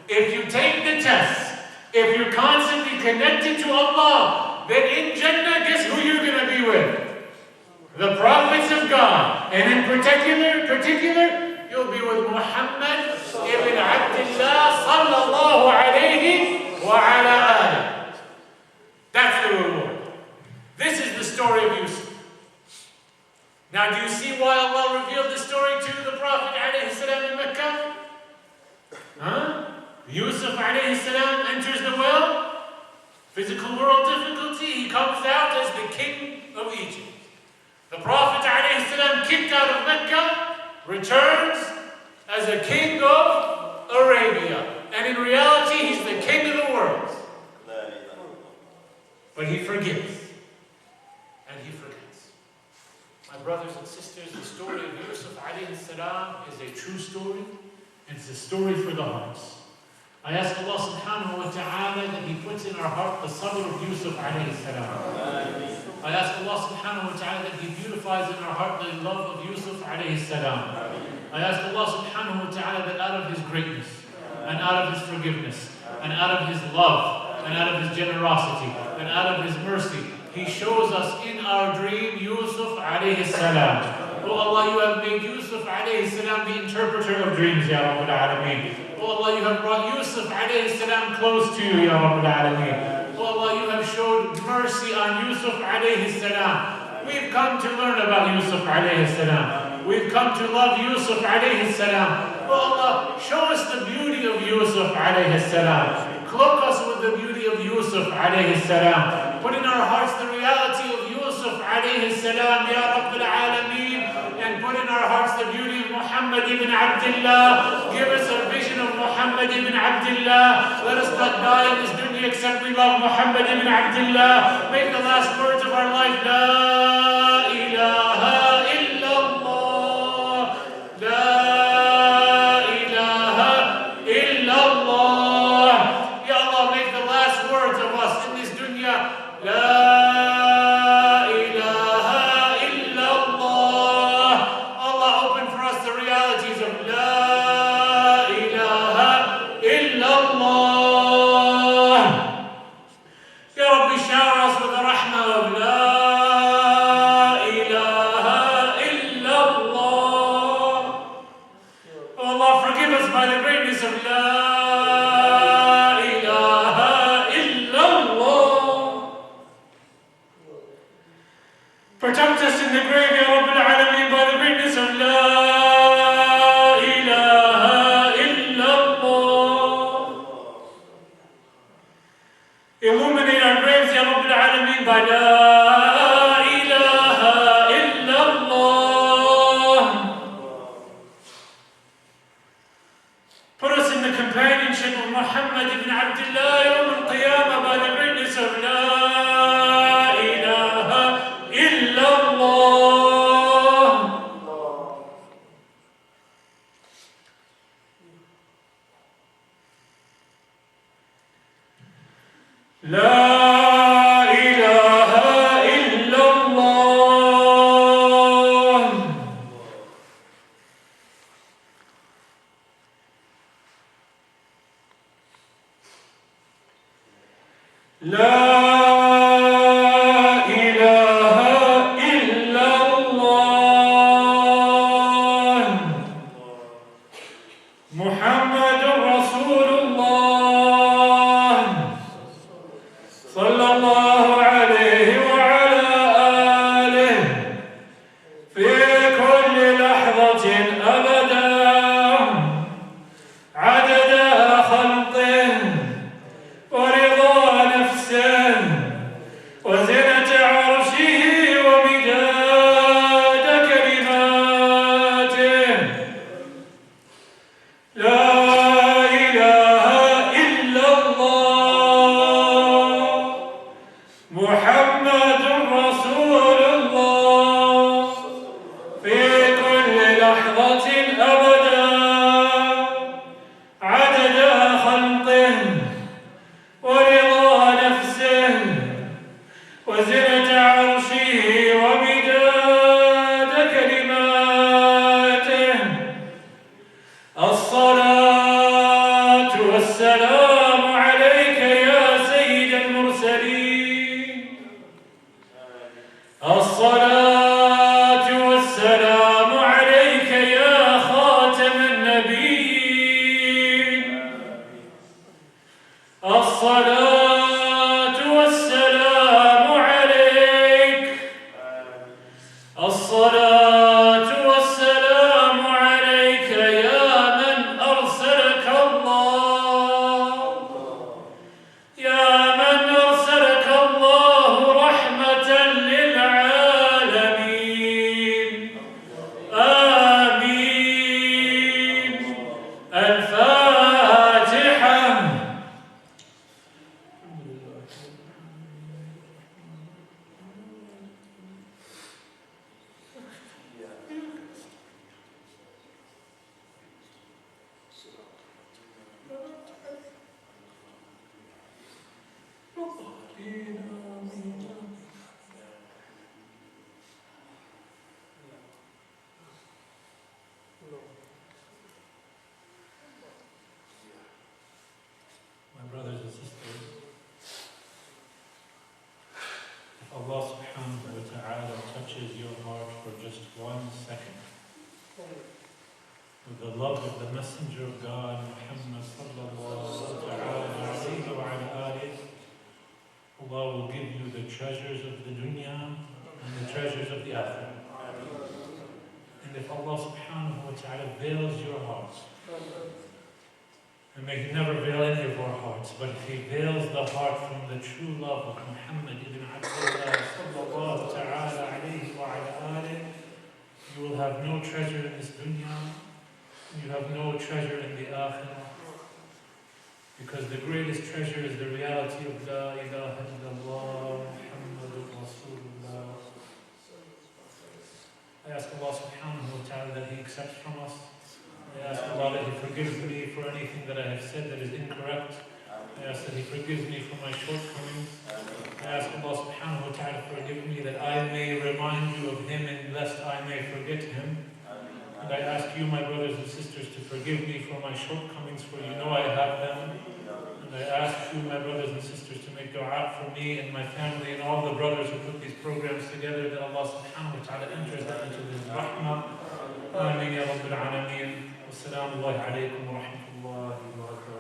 if you take the tests, if you're constantly connected to Allah, then in Jannah, guess who you're going to be with? The prophets of God. And in particular, you'll be with Muhammad ibn Abdullah sallallahu alayhi wa ala alihi. That's the reward. This is the story of Yusuf. Now, do you see why Allah revealed the story to the Prophet alayhi salam in Mecca? Yusuf alayhi salam enters the well. Physical world difficulty. He comes out as the king of Egypt. The Prophet alayhi salam, kicked out of Mecca, returns as a king of Arabia. And in reality, he's the king of the world. But he forgives. And he forgets. My brothers and sisters, the story of Yusuf alayhi salam is a true story. It's a story for the hearts. I ask Allah subhanahu wa ta'ala that He puts in our heart the sabr of Yusuf alayhi salam. I ask Allah subhanahu wa ta'ala that He beautifies in our heart the love of Yusuf alayhi salam. I ask Allah subhanahu wa ta'ala that out of His greatness, and out of His forgiveness, and out of His love, and out of His generosity, and out of His mercy, He shows us in our dream Yusuf alayhi salam. Oh Allah, you have made Yusuf alayhi salam the interpreter of dreams, Ya Rabbul Alameen. Oh Allah, you have brought Yusuf alayhi salam close to you, Ya Rabbul Alameen. Oh Allah, you have showed mercy on Yusuf alayhi salam. We've come to learn about Yusuf alayhi salam. We've come to love Yusuf alayhi salam. Oh Allah, show us the beauty of Yusuf alayhi salam. Cloak us with the beauty of Yusuf alayhi salam. Put in our hearts the reality of Yusuf alayhi salam, Ya Rabbul Alameen. And put in our hearts the beauty of Muhammad ibn Abdullah. Give us a vision of Muhammad ibn Abdullah. Let us not die in this dunya except we love Muhammad ibn Abdullah. Make the last words of our life, La ilaha illallah. La ilaha illallah. Ya Allah, make the last words of us in this dunya, La protect us in the grave, Ya Rabbul Alameen, by the greatness of La ilaha illallah. Illuminate our graves, Ya Rabbul Alameen, by La ilaha illallah. Put us in the companionship of Muhammad ibn Abdullah Yawm al-Qiyamah by the greatness of La La ilaha illallah. La ilaha illallah. Muhammadur Rasulullah. صلى الله عليه وعلى آله في كل لحظة أبدا عدد خلقه ورضا نفسه الصلاة والسلام عليك الصلاة والسلام عليك يا من أرسلك الله رحمة للعالمين آمين الفاتحة My brothers and sisters, if Allah subhanahu wa ta'ala touches your heart for just 1 second with the love of the Messenger of God, Muhammad sallallahu ta'ala alayhi wa ala alihi, Allah will give you the treasures of the dunya and the treasures of the akhirah. And if Allah subhanahu wa ta'ala veils your hearts, and may He never veil any of our hearts, but if He veils the heart from the true love of Muhammad ibn Abdullah sallallahu ta'ala alayhi wa ala alihi, you will have no treasure in this dunya, you have no treasure in the akhirah, because the greatest treasure is the reality of La ilaha illallah Muhammadur Rasulullah. I ask Allah subhanahu wa ta'ala that He accepts from us. I ask Allah that He forgives me for anything that I have said that is incorrect. I ask that He forgives me for my shortcomings. I ask Allah subhanahu wa ta'ala to forgive me that I may remind you of Him and lest I may forget Him. And I ask you, my brothers and sisters, to forgive me for my shortcomings, for you know I have them. And I ask you, my brothers and sisters, to make dua for me and my family and all the brothers who put these programs together, that Allah subhanahu wa ta'ala enters them into His rahmah. Ameen ya Rabbil Alameen. Wassalamu alaikum wa rahmatullahi wa barakatuh.